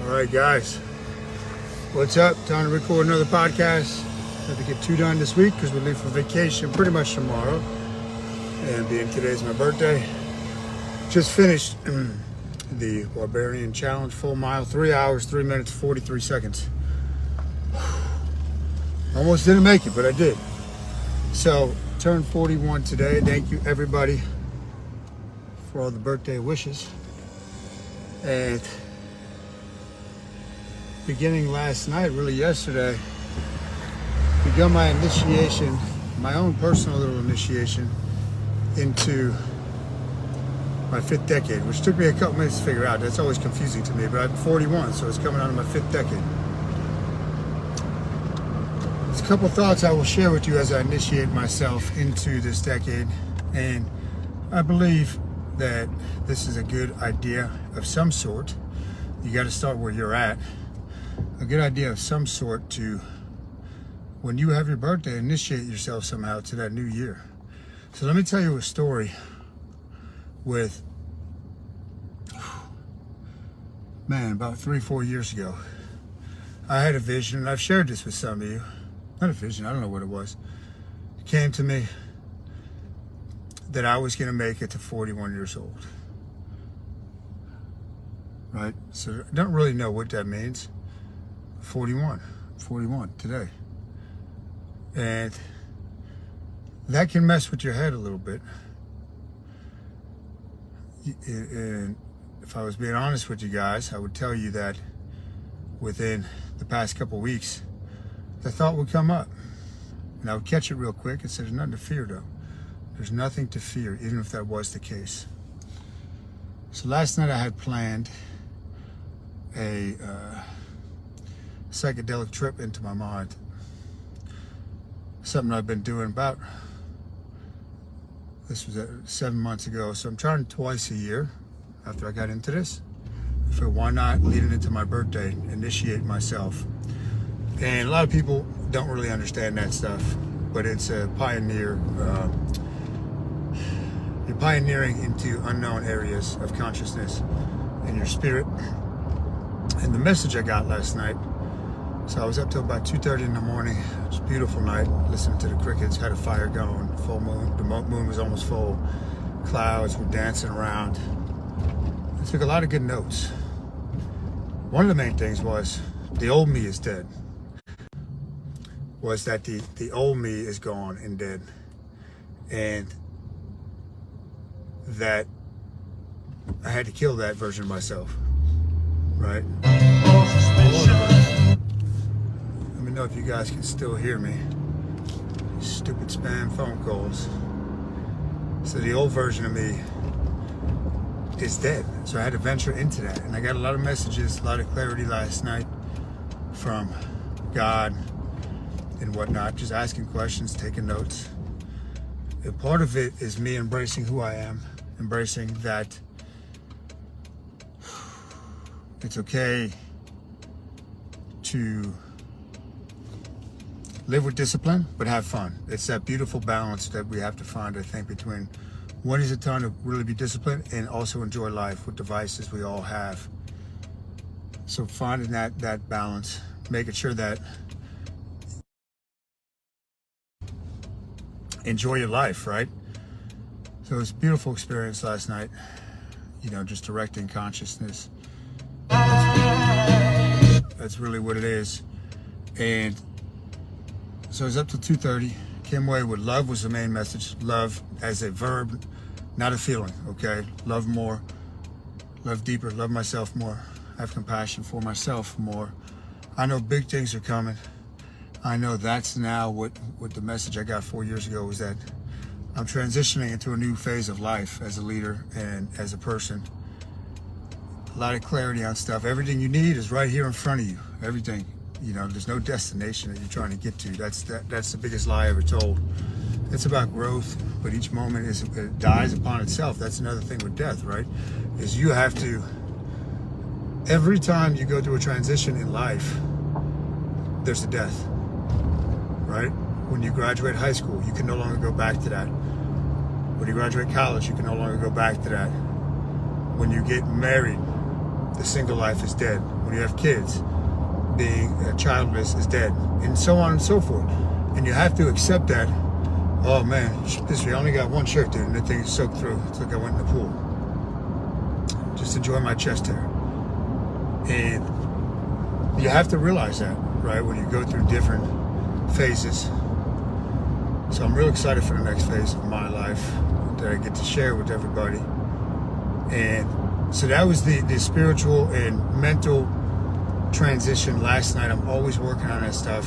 All right, guys. What's up? Time to record another podcast. Have to get 2 done this week because we leave for vacation pretty much tomorrow. And being today's my birthday, just finished the Barbarian Challenge full mile, 3 hours, 3 minutes, 43 seconds. Almost didn't make it, but I did. So, turned 41 today. Thank you, everybody, for all the birthday wishes. And beginning last night, really yesterday, begun my initiation, my own personal little initiation into my 5th decade, which took me a couple minutes to figure out. That's always confusing to me, but I'm 41, so it's coming out of my 5th decade. There's a couple thoughts I will share with you as I initiate myself into this decade, and I believe that this is a good idea of some sort. You got to start where you're at. A good idea of some sort to, when you have your birthday, initiate yourself somehow to that new year. So let me tell you a story with, man, about 3-4 years ago. I had a vision, and I've shared this with some of you. Not a vision, I don't know what it was. It came to me that I was going to make it to 41 years old. Right? So I don't really know what that means. 41 today. And that can mess with your head a little bit. And if I was being honest with you guys, I would tell you that within the past couple weeks, the thought would come up. And I would catch it real quick and say, there's nothing to fear though. There's nothing to fear, even if that was the case. So last night I had planned a psychedelic trip into my mind. Something I've been doing about, this was 7 months ago, so I'm trying twice a year after I got into this. So why not, leading into my birthday, initiate myself. And a lot of people don't really understand that stuff, but it's a pioneer. You're pioneering into unknown areas of consciousness in your spirit. And the message I got last night, so I was up till about 2:30 in the morning. It was a beautiful night, listening to the crickets, had a fire going, full moon. The moon was almost full. Clouds were dancing around. I took a lot of good notes. One of the main things was, the old me is dead. Was that the old me is gone and dead. And that I had to kill that version of myself. Right? Let me know if you guys can still hear me. These stupid spam phone calls. So the old version of me is dead. So I had to venture into that. And I got a lot of messages, a lot of clarity last night from God and whatnot, just asking questions, taking notes. And part of it is me embracing who I am, embracing that it's okay to live with discipline, but have fun. It's that beautiful balance that we have to find, I think, between when is it time to really be disciplined and also enjoy life with devices we all have. So finding that balance, making sure that enjoy your life, right? So it was a beautiful experience last night, you know, just directing consciousness. That's really what it is. And so I was up till 2:30, came away with love was the main message. Love as a verb, not a feeling, okay? Love more, love deeper, love myself more, have compassion for myself more. I know big things are coming. I know that's now what the message I got 4 years ago was, that I'm transitioning into a new phase of life as a leader and as a person. A lot of clarity on stuff. Everything you need is right here in front of you. Everything. You know, there's no destination that you're trying to get to. That's the biggest lie ever told. It's about growth, but each moment it dies upon itself. That's another thing with death, right? Is you have to, every time you go through a transition in life, there's a death, right? When you graduate high school, you can no longer go back to that. When you graduate college, you can no longer go back to that. When you get married, the single life is dead. When you have kids, being childless is dead, and so on and so forth. And you have to accept that. Oh man, I only got one shirt, dude, and that thing is soaked through. It's like I went in the pool. Just enjoy my chest hair. And you have to realize that, right, when you go through different phases. So I'm real excited for the next phase of my life that I get to share with everybody. And so that was the spiritual and mental transition last night. I'm always working on that stuff.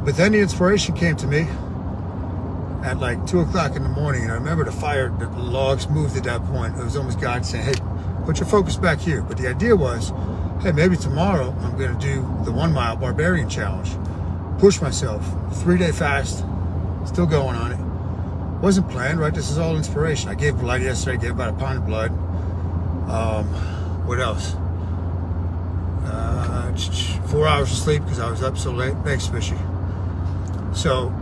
But then the inspiration came to me at like 2 o'clock in the morning, and I remember the logs moved at that point. It was almost God saying, hey, put your focus back here. But the idea was, hey, maybe tomorrow I'm going to do the 1 mile barbarian challenge. Push myself, 3-day fast, still going on it. Wasn't planned, right? This is all inspiration. I gave blood yesterday, gave about a pound of blood. What else? 4 hours of sleep because I was up so late. Thanks, Fishy. So,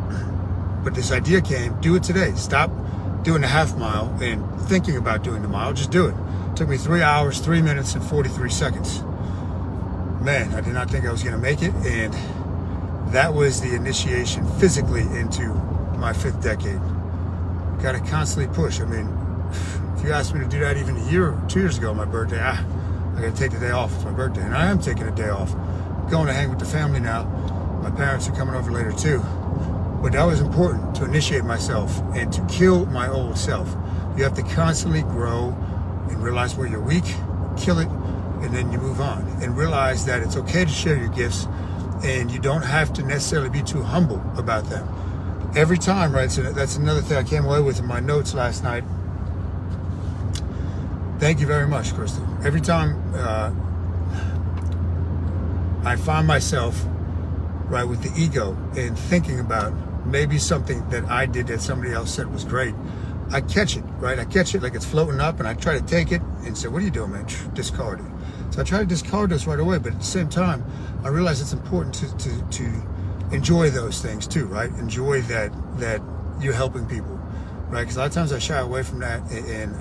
but this idea came, do it today. Stop doing the half mile and thinking about doing the mile. Just do it. It took me 3 hours, 3 minutes, and 43 seconds. Man, I did not think I was going to make it. And that was the initiation physically into my 5th decade. Got to constantly push. I mean, if you asked me to do that even a year or 2 years ago on my birthday, I got to take the day off. It's my birthday. And I am taking a day off. I'm going to hang with the family now. My parents are coming over later too. But that was important to initiate myself and to kill my old self. You have to constantly grow and realize where you're weak, kill it, and then you move on. And realize that it's okay to share your gifts, and you don't have to necessarily be too humble about them. Every time, right? So that's another thing I came away with in my notes last night. Thank you very much, Crystal. Every time I find myself, right, with the ego and thinking about maybe something that I did that somebody else said was great, I catch it, right? I catch it like it's floating up, and I try to take it and say, what are you doing, man? Discard it. So I try to discard this right away, but at the same time, I realize it's important to enjoy those things too, right? Enjoy that you're helping people, right? Because a lot of times I shy away from that, and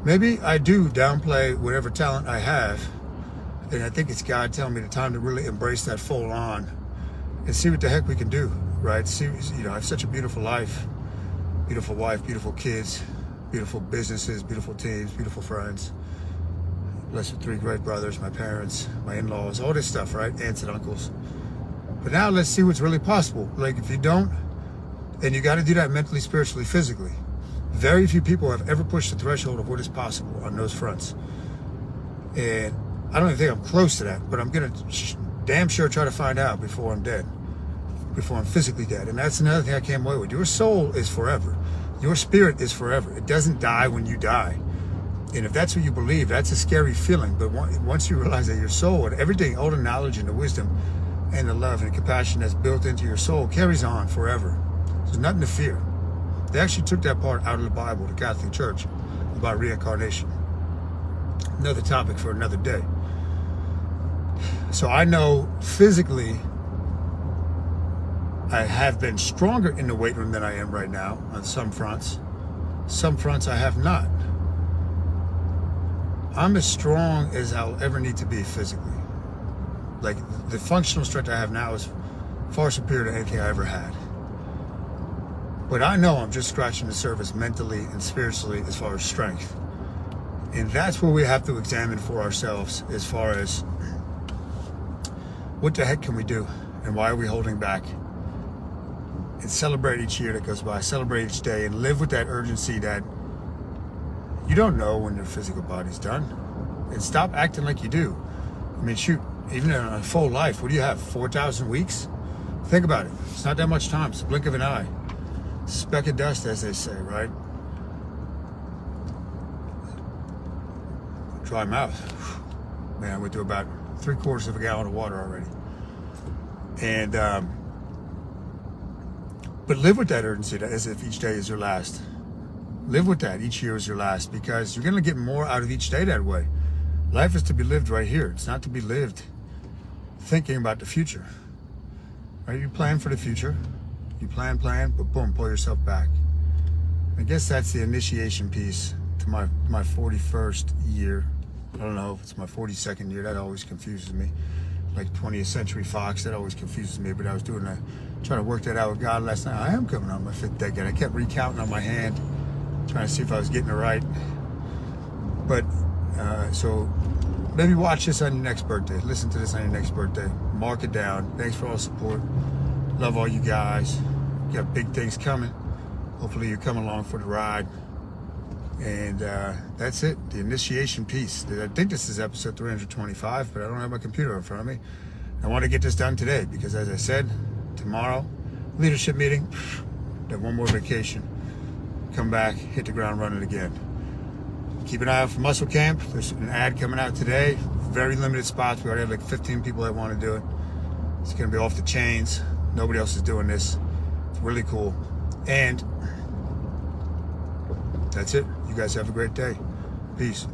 maybe I do downplay whatever talent I have, and I think it's God telling me the time to really embrace that full on and see what the heck we can do, right? See, you know, I have such a beautiful life, beautiful wife, beautiful kids, beautiful businesses, beautiful teams, beautiful friends. Blessed with 3 great brothers, my parents, my in-laws, all this stuff, right? Aunts and uncles. But now let's see what's really possible. Like if you don't, and you got to do that mentally, spiritually, physically. Very few people have ever pushed the threshold of what is possible on those fronts. And I don't even think I'm close to that, but I'm going to damn sure try to find out before I'm dead, before I'm physically dead. And that's another thing I came away with. Your soul is forever. Your spirit is forever. It doesn't die when you die. And if that's what you believe, that's a scary feeling. But once you realize that your soul and everything, all the knowledge and the wisdom and the love and the compassion that's built into your soul carries on forever. There's nothing to fear. They actually took that part out of the Bible, the Catholic Church, about reincarnation. Another topic for another day. So I know physically I have been stronger in the weight room than I am right now on some fronts. Some fronts I have not. I'm as strong as I'll ever need to be physically. Like the functional strength I have now is far superior to anything I ever had. But I know I'm just scratching the surface mentally and spiritually as far as strength. And that's where we have to examine for ourselves as far as what the heck can we do and why are we holding back? And celebrate each year that goes by, celebrate each day, and live with that urgency that you don't know when your physical body's done. And stop acting like you do. I mean, shoot, even in a full life, what do you have, 4,000 weeks? Think about it. It's not that much time. It's a blink of an eye. Speck of dust, as they say, right? Dry mouth. Man, I went through about 3/4 of a gallon of water already. And, but live with that urgency as if each day is your last. Live with that each year is your last, because you're going to get more out of each day that way. Life is to be lived right here. It's not to be lived thinking about the future. Right? You plan for the future. You plan, but boom, pull yourself back. I guess that's the initiation piece to my 41st year I don't know if it's my 42nd year. That always confuses me. Like 20th Century Fox, that always confuses me. But I was trying to work that out with God last night. I am coming on my 5th decade. I kept recounting on my hand, trying to see if I was getting it right. But so maybe watch this on your next birthday. Listen to this on your next birthday. Mark it down. Thanks for all the support. Love all you guys. You got big things coming. Hopefully you come along for the ride. And that's it, the initiation piece. I think this is episode 325, but I don't have my computer in front of me. I want to get this done today because, as I said, tomorrow, leadership meeting, then one more vacation, come back, hit the ground running again. Keep an eye out for Muscle Camp. There's an ad coming out today. Very limited spots. We already have like 15 people that want to do it. It's going to be off the chains. Nobody else is doing this. It's really cool. And that's it. You guys have a great day. Peace.